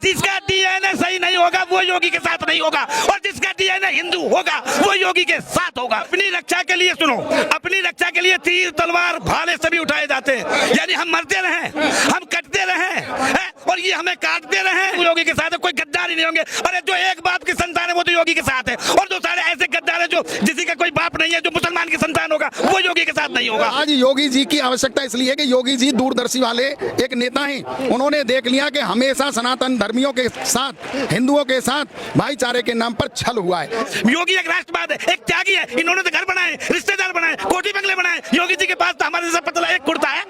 जिसका डीएनए सही नहीं होगा वो योगी के साथ नहीं होगा, और जिसका डीएनए हिंदू होगा वो योगी के साथ होगा। अपनी रक्षा के लिए सुनो, अपनी रक्षा के लिए तीर तलवार भाले सभी उठाए जाते हैं, यानी हम मरते रहे, हम कटते रहे और ये हमें काटते रहे, योगी के साथ है। कोई गद्दार ही नहीं होंगे। अरे जो एक बाप की संतान है वो तो योगी के साथ है, और जो सारे ऐसे गद्दार है जो जिसी का कोई बाप नहीं है, जो मुसलमान की संतान होगा वो योगी के साथ नहीं होगा। आज योगी जी की आवश्यकता इसलिए है कि योगी जी दूरदर्शी वाले एक नेता हैं। उन्होंने देख लिया कि हमेशा सनातन धर्मियों के साथ, हिंदुओं के साथ भाईचारे के नाम पर छल हुआ है। योगी एक राष्ट्रवाद है, एक त्यागी है। इन्होंने तो घर बनाए, रिश्तेदार बनाए, कोठी बंगले बनाए। योगी जी के पास तो हमारे जैसा पतला एक कुर्ता है।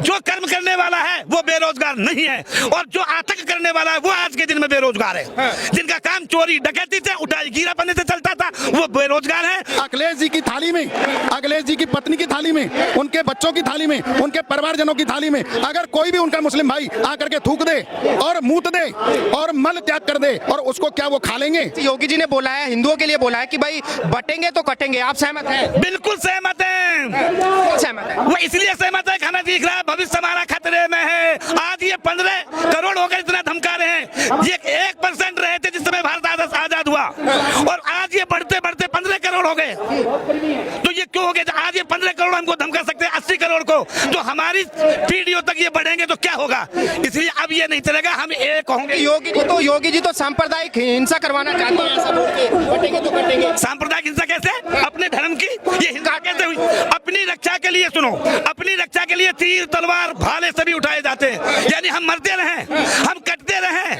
जो कर्म करने वाला है वो बेरोजगार नहीं है, और जो आतंक करने वाला है वो आज के दिन में बेरोजगार है। जिनका काम चोरी डकैती से, उठाई गिरापने से चलता था वो बेरोजगार है। अखिलेश जी की थाली में, अखिलेश जी की पत्नी की थाली में, उनके बच्चों की थाली में, उनके परिवारजनों की थाली में अगर कोई भी उनका मुस्लिम भाई आकर के थूक दे और मूत दे और मल त्याग कर दे, और उसको क्या वो खा लेंगे? योगी जी ने बोला है, हिंदुओं के लिए बोला है कि भाई बटेंगे तो कटेंगे। आप सहमत हैं? बिल्कुल सहमत हैं। सहमत है। वो इसलिए सहमत है, खाना दिख रहा है, भविष्य हमारा खतरे में है। आज ये 15 करोड़ हो गए, इतना धमका रहे हैं। ये 1% रहे थे जिस समय भारत आजाद हुआ, और आज ये बढ़ते बढ़ते 15 करोड़ हो गए। तो ये क्यों हो गए? आज ये 15 करोड़ हमको धमका सकते हैं 80 करोड़ को, तो हमारी पीढ़ियों तक ये बढ़ेंगे तो क्या होगा? इसलिए अब ये नहीं चलेगा, हम एक होंगे। योगी जी तो सांप्रदायिक हिंसा करवाना चाहते हैं, ऐसा बोल के बटेंगे तो कटेंगे। सांप्रदायिक हिंसा कैसे? अपने धर्म की ये हिंसा कैसे हुई? अपनी रक्षा के लिए सुनो, अपनी रक्षा के लिए तीर तलवार भाले सभी उठाए जाते हैं, यानी हम मरते रहे, हम कटते रहे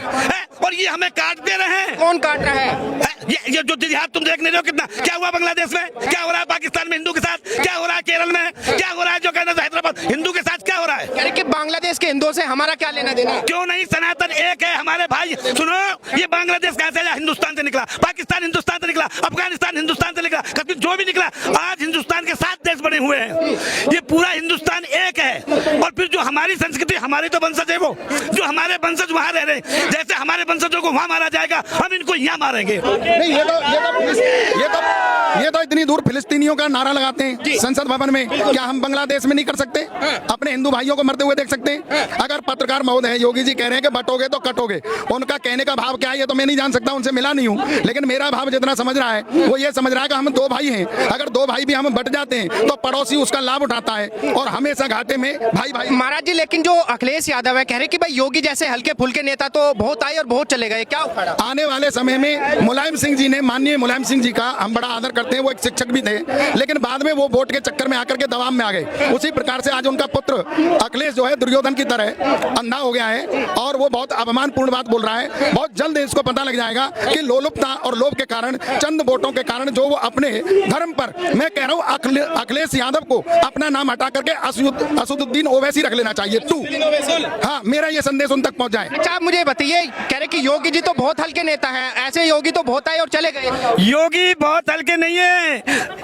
और ये हमें काटते रहे। कौन काट रहा है? ये जो जिहाद तुम देख नहीं रहे हो कितना, क्या हुआ बांग्लादेश में, क्या हो रहा है पाकिस्तान में हिंदू के साथ, क्या हो रहा है केरल में, क्या हो रहा है जो कहना था हैदराबाद हिंदू के साथ क्या हो रहा है? यानी कि बांग्लादेश के हिंदुओं से हमारा क्या लेना देना? क्यों नहीं? सनातन एक है हमारे भाई। सुनो, ये बांग्लादेश कहां से आया? हिंदुस्तान से निकला। पाकिस्तान हिंदुस्तान से निकला, अफगानिस्तान हिंदुस्तान से निकला, कभी जो भी निकला आज हिंदुस्तान के 7 देश बने हुए हैं। ये पूरा हिंदुस्तान एक है। और फिर जो हमारी संस्कृति, हमारी तो वंशज है, वो जो हमारे वंशज वहां रह रहे, जैसे हमारे वंशजों को वहां मारा जाएगा, हम इनको यहाँ मारेंगे। नहीं, ये तो इतनी दूर फिलिस्तीनियों का नारा लगाते हैं संसद भवन में, क्या हम बांग्लादेश में नहीं कर सकते? अपने हिंदू भाइयों को मरते हुए देख सकते हैं? अगर पत्रकार महोदय योगी जी कह रहे हैं कि बटोगे तो कटोगे, उनका कहने का भाव क्या है ये तो मैं नहीं जान सकता, उनसे मिला नहीं हूँ, लेकिन मेरा भाव जितना समझ रहा है वो ये समझ रहा है कि हम 2 भाई हैं। अगर 2 भाई भी हम बट जाते हैं तो पड़ोसी उसका लाभ उठाता है, और हमेशा घाटे में भाई भाई। महाराज जी, लेकिन जो अखिलेश यादव है कह रहे कि भाई योगी जैसे हल्के फुल्के नेता तो बहुत आए और बहुत चले गए, क्या उखाड़ा? आने वाले समय में मुलायम सिंह जी ने, माननीय मुलायम सिंह जी का हम बड़ा आदर करते हैं, वो एक शिक्षक भी थे, लेकिन बाद में वो वोट के चक्कर में आकर के दबाव में आ गए। उसी प्रकार से आज उनका पुत्र अखिलेश जो है दुर्योधन की तरह अंधा हो गया है, और वो बहुत अपमानपूर्ण बात बोल रहा है। बहुत जल्द इसको पता लग जाएगा कि लोलुपता और लोभ के कारण, चंद वोटों के कारण जो वो अपने धर्म पर, मैं कह रहा हूँ अखिलेश यादव को अपना नाम हटा करके असदुद्दीन ओवैसी रख लेना चाहिए। हाँ, मेरा ये संदेश उन तक पहुंच जाए। अच्छा, आप मुझे बताइए, कह रहे कि योगी जी तो बहुत हल्के नेता हैं, ऐसे योगी तो बहुत आए और चले गए। योगी बहुत हल्के नहीं है,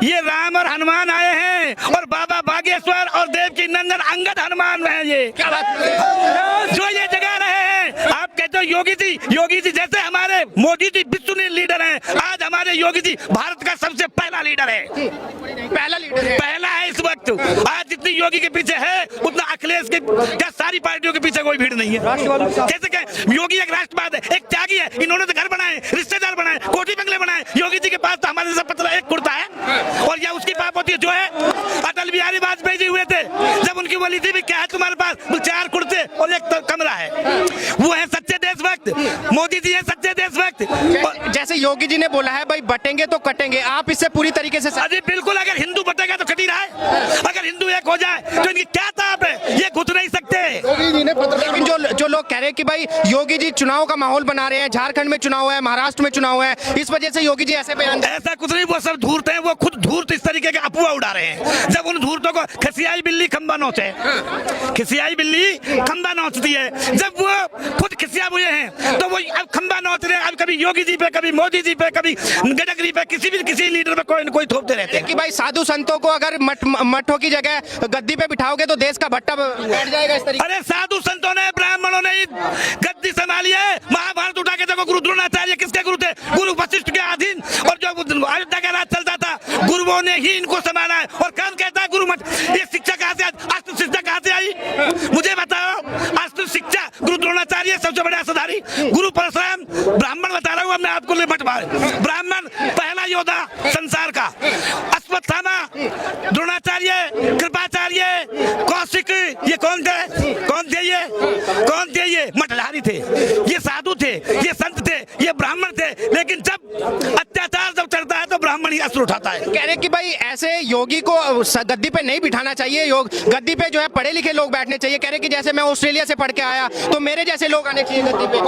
ये राम और हनुमान आए हैं, और बाबा बागेश्वर और देवकी नंदन अंगद हनुमान है। ये क्या बात जो ये जगह रहे हैं। आप कहते हो योगी जी जैसे हमारे मोदी जी विश्व लीडर हैं, आज हमारे योगी जी भारत का सबसे पहला लीडर है, पहला है इस वक्त। आज जितनी योगी के पीछे है उतना अखिलेश के, क्या सारी पार्टियों के पीछे कोई भीड़ नहीं है? कैसे कहें? योगी एक राष्ट्रवाद है, एक त्यागी है। इन्होंने तो घर बनाए, रिश्तेदार बनाए, कोठी बंगले बनाए। योगी जी के पास तो हमारे जैसा पतला एक कुर्ता है, और यह उसकी पाप होती है जो है। अटल बिहारी वाजपेयी जी हुए थे, जब उनकी बोली थी भी क्या है तुम्हारे पास, 4 कुर्ते और एक कमरा है। वो है सच्चे देशभक्त, मोदी जी है सच्चे देशभक्त। जैसे योगी जी ने बोला है भाई बटेंगे तो कटेंगे, आप इससे पूरी तरीके से? अरे बिल्कुल, अगर हिंदू बटेगा तो कट ही रहा है। अगर हिंदू एक हो जाए तो इनकी क्या ताप है, ये घुस नहीं सकते। योगी जी ने लेकिन जो लोग कह रहे हैं कि भाई योगी जी चुनाव का माहौल बना रहे हैं, झारखंड में चुनाव है, महाराष्ट्र में चुनाव है, इस वजह से योगी जी ऐसे बयान। ऐसा कुछ नहीं, वो सब धूर्त हैं, वो खुद धूर्त इस तरीके के अफवाह उड़ा रहे हैं। जब उन धूर्तों को खसियाई बिल्ली खंबा नोचे, खसियाई बिल्ली खंबा नोचती है, जब वो खुद खिसिया हुए हैं तो वो अब खंबा नोच रहे हैं। अब कभी योगी जी पे, कभी मोदी जी पे, कभी गडकरी पे, किसी लीडर पे कोई न कोई थोपते रहते हैं कि भाई साधु संतों को अगर मठों की जगह गद्दी पे बिठाओगे तो देश का भट्टा बैठ जाएगा इस तरीके। अरे साधु संतों ने, ब्राह्मणों ने गद्दी संभाली है। महाभारत उठा के देखो, गुरु द्रोणाचार्य किसके गुरु थे? गुरु वशिष्ठ के अधीन। और जो अयोध्या का राज चलता था, गुरुओं ने ही इनको संभाला है। और कौन कहता है गुरु मत? ये शिक्षा कहाँ से, अस्तु शिक्षा कहाँ से आई? मुझे बताओ। अस्तु शिक्षा गुरु द्रोणाचार्य सबसे बड़े असधारी, गुरु परशुराम ब्राह्मण बता रहा हूँ मैं आपको, ब्राह्मण पहला योद्धा संसार का, अश्वत्थामा, द्रोणाचार्य, कृपाचार्य, कौशिक, ये कौन थे ये मठधारी थे, ये साधु थे, ये संत थे, ये ब्राह्मण थे, लेकिन जब अत्याचार जब चलता है तो ब्राह्मण ही अस्त्र उठाता है। कह रहे कि भाई ऐसे योगी को गद्दी पे नहीं बिठाना चाहिए, गद्दी पे जो है पढ़े लिखे लोग बैठने चाहिए। कह रहे कि जैसे मैं ऑस्ट्रेलिया से पढ़ के आया तो मेरे जैसे लोग आने चाहिए गद्दी पे।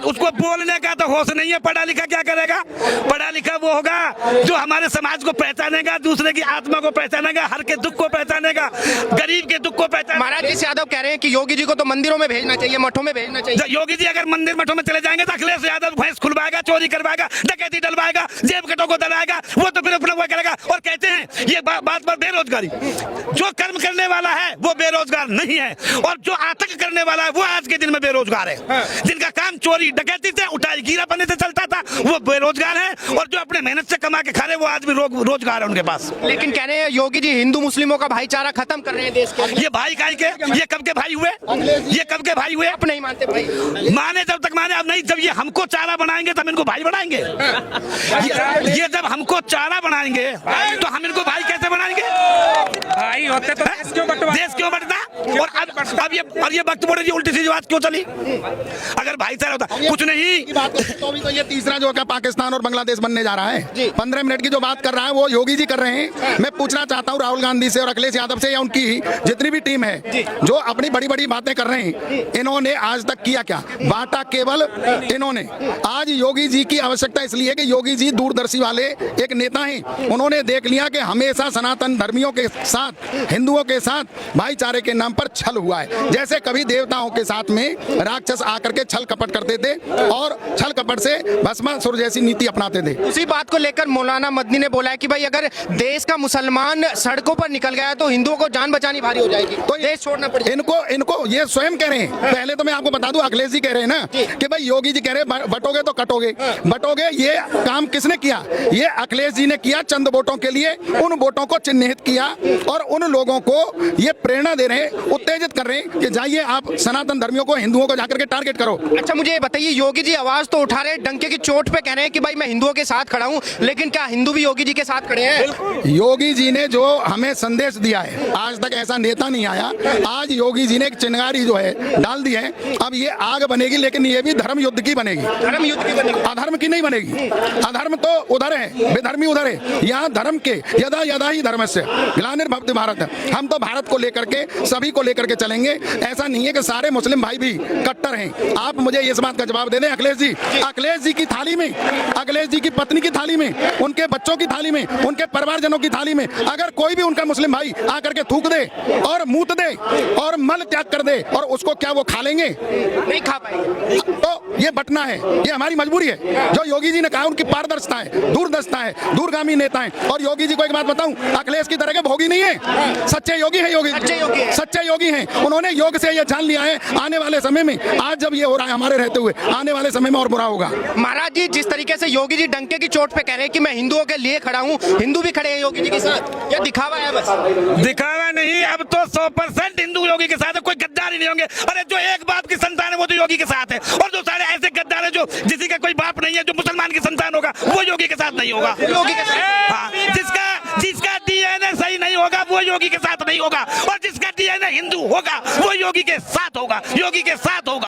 उसको बोलने का तो होश नहीं है, पढ़ा लिखा क्या करेगा? पढ़ा लिखा वो होगा जो हमारे समाज को पहचानेगा, दूसरे की आत्मा को पहचानेगा, हर के दुख को पहचानेगा, गरीब के दुख को पहचानेगा। महाराज जी यादव कह रहे हैं कि योगी जी को तो मंदिरों में भेजना चाहिए, मठों में भेजना चाहिए। योगी जी अगर मंदिर मठों में चले जाएंगे तो अखिलेश यादव भैंस खुलवाएगा, चोरी करवाएगा, डकैती डलवाएगा, जेब कटों को दलाएगा, वो तो फिर अपना वो करेगा। और कहते हैं ये बात पर बेरोजगारी, जो कर्म करने वाला है वो बेरोजगार नहीं है, और जो आतंक करने वाला है वो आज के दिन में बेरोजगार है। जिनका काम चोरी डकैती से, उठाई गिरापने से चलता था वो बेरोजगार है, और जो अपने मेहनत से कमा के खा रहे वो आदमी रोजगार है उनके पास। लेकिन कह रहे हैं योगी जी हिंदू मुस्लिमों का भाईचारा खत्म कर रहे हैं देश के। ये भाई काहे के, ये कब के भाई हुए, ये कब के भाई हुए? आप नहीं मानते भाई? माने जब तक माने, अब नहीं। जब ये हमको चारा बनाएंगे तब इनको भाई बनाएंगे। ये जब हमको चारा बनाएंगे तो हम इनको भाई कैसे बनाएंगे? भाई होते तो देश क्यों बढ़ता? और ये वक्त बोले उल्टी सी बात क्यों चली? अगर भाईचारा होता कुछ नहीं। तो ये तीसरा जो है पाकिस्तान और बांग्लादेश बनने जा रहा है। 15 मिनट की जो बात कर रहा है वो योगी जी कर रहे हैं। मैं पूछना चाहता हूँ राहुल गांधी से और अखिलेश यादव से या उनकी जितनी भी टीम है जो अपनी बड़ी बड़ी बातें कर रहे हैं, इन्होंने आज तक किया क्या? बांटा केवल इन्होंने। आज योगी जी की आवश्यकता इसलिए है कि योगी जी दूरदर्शी वाले एक नेता हैं। उन्होंने देख लिया कि हमेशा सनातन धर्मियों के साथ, हिंदुओं के साथ भाईचारे के नाम पर छल हुआ है। जैसे कभी देवताओं के साथ में राक्षस आकर के छल कपट करते थे और छल कपट से भस्मासुर जैसी नीति अपनाते थे। उसी बात को लेकर मौलाना मदनी ने बोला है कि भाई अगर देश का मुसलमान सड़कों पर निकल गया तो हिंदुओं को जान बचानी भारी हो जाएगी, तो देश छोड़ना पड़ेगा। इनको ये स्वयं कह रहे हैं। पहले तो मैं आपको बता दूं, अखिलेश जी कह रहे हैं ना कि भाई योगी जी कह रहे हैं बटोगे तो कटोगे। बटोगे ये काम किसने किया? ये अखिलेश जी ने किया। चंद वोटों के लिए उन वोटों को चिन्हित किया और उन लोगों को ये प्रेरणा दे रहे हैं, उत्तेजित कर रहे हैं कि जाइए आप सनातन धर्मियों को, हिंदुओं को जाकर के टारगेट करो। अच्छा मुझे ये बताइए, योगी जी आवाज तो उठा रहे हैं, डंके की चोट पे कह रहे हैं कि भाई मैं हिंदुओं के साथ खड़ा हूं, लेकिन क्या हिंदू भी योगी जी के साथ खड़े हैं? योगी जी ने जो हमें संदेश दिया है, आज तक ऐसा नेता नहीं आया। आज योगी जी ने एक चिंगारी जो है डाल दी है। अब ये आग बनेगी, लेकिन ये भी धर्म युद्ध की बनेगी, धर्म युद्ध की बनेगी, अधर्म की नहीं बनेगी। अधर्म तो उधर है, बेधर्मी उधर है। यहाँ धर्म के यदा यदा ही धर्मस्य ग्लानिर्भवति भारत है। हम तो भारत को लेकर के, सभी को लेकर के चलेंगे। ऐसा नहीं है कि सारे मुस्लिम भाई भी कट्टर हैं। आप मुझे इस बात का जवाब दे दें। अखिलेश जी की थाली में, अखिलेश जी की पत्नी की थाली में, उनके बच्चों की थाली में, उनके परिवारजनों की थाली में अगर कोई भी उनका मुस्लिम भाई आकर के थूक दे और मूत दे और मल त्याग कर दे, और उसको क्या वो खा लेंगे? नहीं खा पाएंगे। तो ये बटना है, ये हमारी मजबूरी है। जो योगी जी ने कहा उनकी पारदर्शिता है, दूरदर्शिता है, दूरगामी नेता है। और योगी जी को एक बात बताऊं, अखिलेश की तरह के भोगी नहीं है, सच्चे योगी है। योगी सच्चे योगी हैं। उन्होंने योग से ये जान लिया है आने वाले समय में, आज जब ये हो रहा है हमारे रहते हुए, आने वाले समय में और बुरा होगा। महाराज जी जिस तरीके से योगी जी डंके की चोट पे कह रहे हैं कि मैं हिंदुओं के लिए खड़ा हूं, हिंदू भी खड़े हैं योगी जी के साथ, ये दिखावा है बस? दिखावा नहीं, अब तो 100% हिंदू योगी के साथ है, कोई गद्दार ही नहीं होंगे। अरे जो एक बाप की संतान है वो तो योगी के साथ है, और जो सारे ऐसे गद्दार है जो जिसी का कोई बाप नहीं है, जो मुसलमान की संतान होगा वो योगी के साथ नहीं होगा। योगी के साथ? हाँ, जिसका डीएनए सही नहीं होगा वो योगी के साथ नहीं होगा, और जिसका डीएनए हिंदू होगा वो योगी के साथ होगा, योगी के साथ होगा।